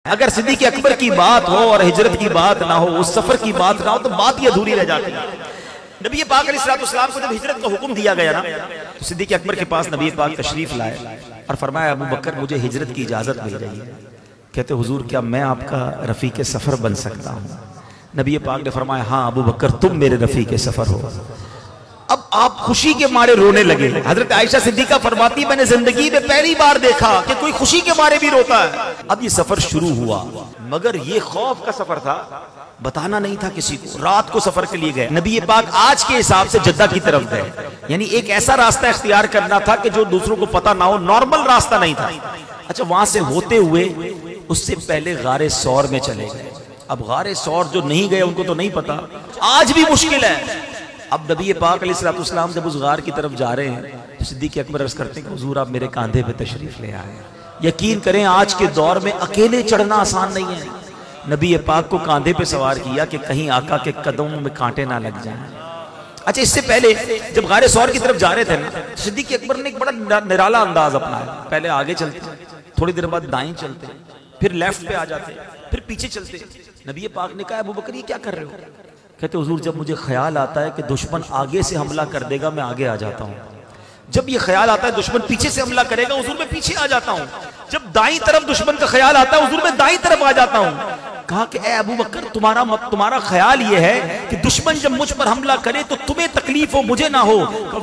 اگر صدیق اکبر کی بات ہو اور ہجرت کی بات نہ ہو، اس سفر کی بات نہ ہو، تو بات یہ ادھوری رہ جاتی ہے۔ نبی پاک علیہ السلام کو جب ہجرت کا حکم دیا گیا نا، تو صدیق اکبر کے پاس نبی پاک تشریف لائے اور فرمایا ابو بکر مجھے ہجرت کی اجازت مل رہی ہے۔ کہتے حضور کیا میں آپ کا رفیق سفر بن سکتا ہوں؟ نبی پاک نے فرمایا ہاں ابو بکر تم میرے رفیق سفر ہو۔ اب آپ خوشی کے مارے رونے لگے۔ حضرت عائشہ صدیقہ فرماتی میں نے زندگی میں پہلی بار دیکھا کہ کوئی خوشی کے مارے بھی روتا ہے۔ اب یہ سفر شروع ہوا، مگر یہ خوف کا سفر تھا، بتانا نہیں تھا کسی کو۔ رات کو سفر کے لیے گئے، نبی پاک آج کے حساب سے جدہ کی طرف گئے، یعنی ایک ایسا راستہ اختیار کرنا تھا کہ جو دوسروں کو پتہ نہ ہو، نارمل راستہ نہیں تھا۔ اچھا وہاں سے ہوتے ہوئے اس سے پہلے غار ثور میں چلے گئے۔ اب غار ثور جو نہیں گئے ان کو تو نہیں پتا، آج بھی مشکل ہے۔ اب نبی پاک علیہ السلام جب اس غار کی طرف جا رہے ہیں تو صدیق اکبر عرض کرتے ہیں کہ حضور آپ میرے کاندھے پہ تشریف لے آئے۔ یقین کریں آج کے دور میں اکیلے چڑھنا آسان نہیں ہے۔ نبی پاک کو کاندھے پہ سوار کیا کہ کہیں آقا کے قدموں میں کانٹے نہ لگ جائیں۔ اچھا اس سے پہلے جب غار ثور کی طرف جا رہے تھے نا، صدیق اکبر نے ایک بڑا نرالا انداز اپنایا۔ پہلے آگے چلتے، تھوڑی دیر بعد دائیں چلتے، پھر لیفٹ پہ آ جاتے، پھر پیچھے چلتے۔ نبی پاک نے کہا ابو بکر یہ کیا کر رہے ہو؟ کہتے حضور جب مجھے خیال آتا ہے کہ دشمن آگے سے حملہ کر دے گا میں آگے آ جاتا ہوں، جب یہ خیال آتا ہے دشمن پیچھے سے حملہ کرے گا حضور میں پیچھے آ جاتا ہوں، جب دائیں طرف دشمن کا خیال آتا ہے حضور میں دائیں طرف آ جاتا ہوں۔ کہا کہ اے ابو بکر تمہارا خیال یہ ہے کہ دشمن جب مجھ پر حملہ کرے تو تمہیں تکلیف ہو مجھے نہ ہو؟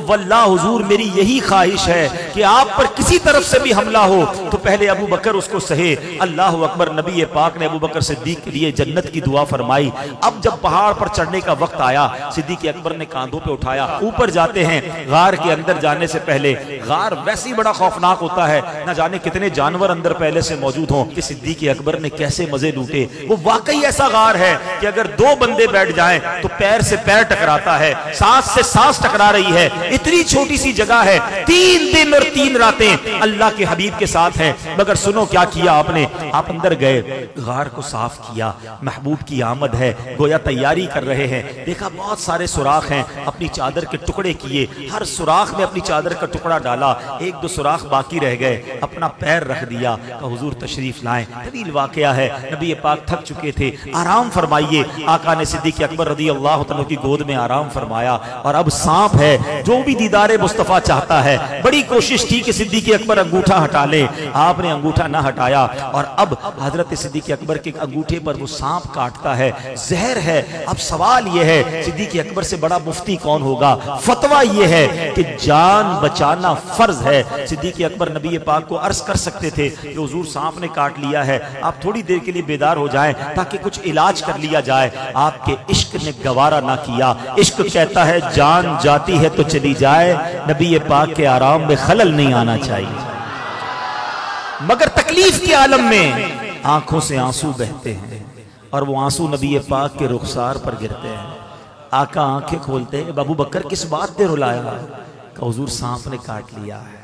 واللہ حضور میری یہی خواہش ہے کہ آپ پر کسی طرف سے بھی حملہ ہو تو پہلے ابو بکر اس کو سہے۔ اللہ اکبر۔ نبی پاک نے ابو بکر صدیق کے لیے جنت کی دعا فرمائی۔ اب جب پہاڑ پر چڑھنے کا وقت آیا صدیق اکبر نے کاندھوں پہ اٹھایا، اوپر جاتے ہیں۔ غار کے اندر جانے سے پہلے، غار ویسے ہی بڑا خوفناک ہوتا ہے، نہ جانے کتنے جانور اندر پہلے سے موجود ہوں، کہ صدیق اکبر نے کیسے مزے لوٹے۔ وہ واقعی ایسا غار ہے کہ اگر دو بندے بیٹھ جائیں تو پیر سے پیر ٹکراتا ہے، سانس سے سانس ٹکرا رہی ہے، اتنی چھوٹی سی جگہ ہے۔ 3 دن اور 3 راتیں اللہ کے حبیب کے ساتھ ہیں، مگر سنو کیا کیا آپ نے؟ آپ اندر گئے، غار کو صاف کیا، محبوب کی آمد ہے، گویا تیاری کر رہے ہیں۔ دیکھا بہت سارے سوراخ ہیں، اپنی چادر کے ٹکڑے کیے، ہر سوراخ میں اپنی چادر کا ٹکڑا ڈالا، 1-2 سوراخ باقی رہ گئے، اپنا پیر رکھ دیا کہ حضور تشریف لائیں۔ طویل واقعہ ہے، نبی پاک تھک چکے تھے، آرام فرمائیے۔ آقا نے صدیق اکبر رضی اللہ عنہ کی گود میں آرام فرمایا، اور اب سانپ ہے، جو بھی دیدار مصطفیٰ چاہتا ہے، بڑی کوشش تھی کہ صدیق اکبر انگوٹھا ہٹا لے، آپ نے انگوٹھا نہ ہٹایا، اور اب حضرت صدیق اکبر کے انگوٹھے پر وہ سانپ کاٹتا ہے، زہر ہے۔ اب سوال یہ ہے صدیق اکبر سے بڑا مفتی کون ہوگا؟ فتویٰ یہ ہے کہ جان بچانا فرض ہے۔ صدیق اکبر نبی پاک کو عرض کر سکتے تھے کہ حضور سانپ نے کاٹ لیا ہے، آپ تھوڑی دیر کے لیے بیدار ہو جائیں تاکہ کچھ علاج کر لیا جائے۔ آپ کے عشق نے گوارا نہ کیا، عشق کہتا ہے جان جاتی ہے تو چلی جائے، نبی پاک کے آرام میں خلل نہیں آنا چاہیے۔ مگر تکلیف کے عالم میں آنکھوں سے آنسو بہتے ہیں، اور وہ آنسو نبی پاک کے رخسار پر گرتے ہیں۔ آقا آنکھیں کھولتے ہیں، ابو بکر کس بات نے رلایا؟ کہ حضور سانپ نے کاٹ لیا ہے۔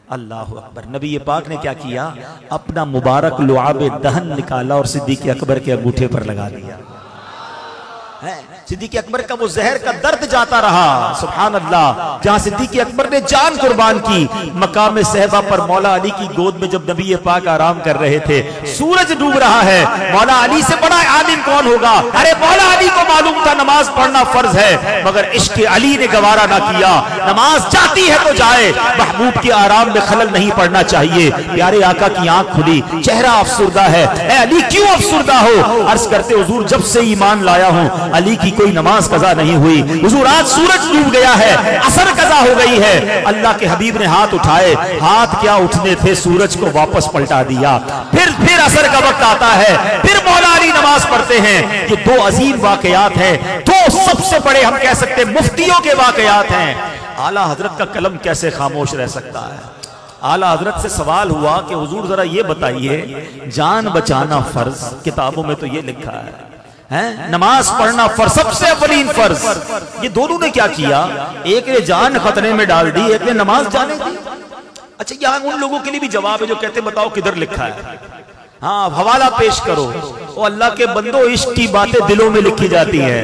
اللہ اکبر۔ نبی پاک نے کیا کیا؟ اپنا مبارک لعاب دہن نکالا اور صدیق اکبر کے انگوٹھے پر لگا دیا۔ صدیق اکبر کا وہ زہر کا درد جاتا رہا، سبحان اللہ۔ جہاں صدیق اکبر نے جان قربان کی، مقام صحبہ پر مولا علی کی گود میں جب نبی پاک آرام کر رہے تھے، سورج ڈوب رہا ہے، مولا علی سے بڑا عالم کون ہوگا؟ ارے مولا علی کو معلوم تھا نماز پڑھنا فرض ہے، مگر عشق علی نے گوارا نہ کیا۔ نماز جاتی ہے تو جائے، محبوب کے آرام میں خلل نہیں پڑنا چاہیے۔ پیارے آقا کی آنکھ کھلی، چہرہ افسردہ ہے۔ اے علی کیوں افسردہ ہو؟ عرض کرتے حضور جب سے ایمان لایا ہوں علی کی کوئی نماز قضا نہیں ہوئی۔ حضور آج سورج ڈوب گیا ہے، عصر قضا ہو گئی ہے۔ اللہ کے حبیب نے ہاتھ اٹھائے، ہاتھ کیا اٹھنے تھے، سورج کو واپس پلٹا دیا۔ پھر عصر کا وقت آتا ہے، پھر مولا علی نماز پڑھتے ہیں۔ یہ 2 عظیم واقعات ہیں، 2 سب سے بڑے ہم کہہ سکتے مفتیوں کے واقعات ہیں۔ اعلیٰ حضرت کا قلم کیسے خاموش رہ سکتا ہے؟ اعلیٰ حضرت سے سوال ہوا کہ حضور ذرا یہ بتائیے، جان بچانا فرض، کتابوں میں تو یہ لکھا ہے، نماز پڑھنا فرض، سب سے اولین فرض، یہ دونوں نے کیا کیا؟ ایک نے جان خطرے میں ڈال دی، ایک نے نماز جانے دی۔ اچھا یہاں ان لوگوں کے لیے بھی جواب ہے جو کہتے بتاؤ کدھر لکھا ہے، ہاں حوالہ پیش کرو۔ او اللہ کے بندو، عشق کی باتیں دلوں میں لکھی جاتی ہیں،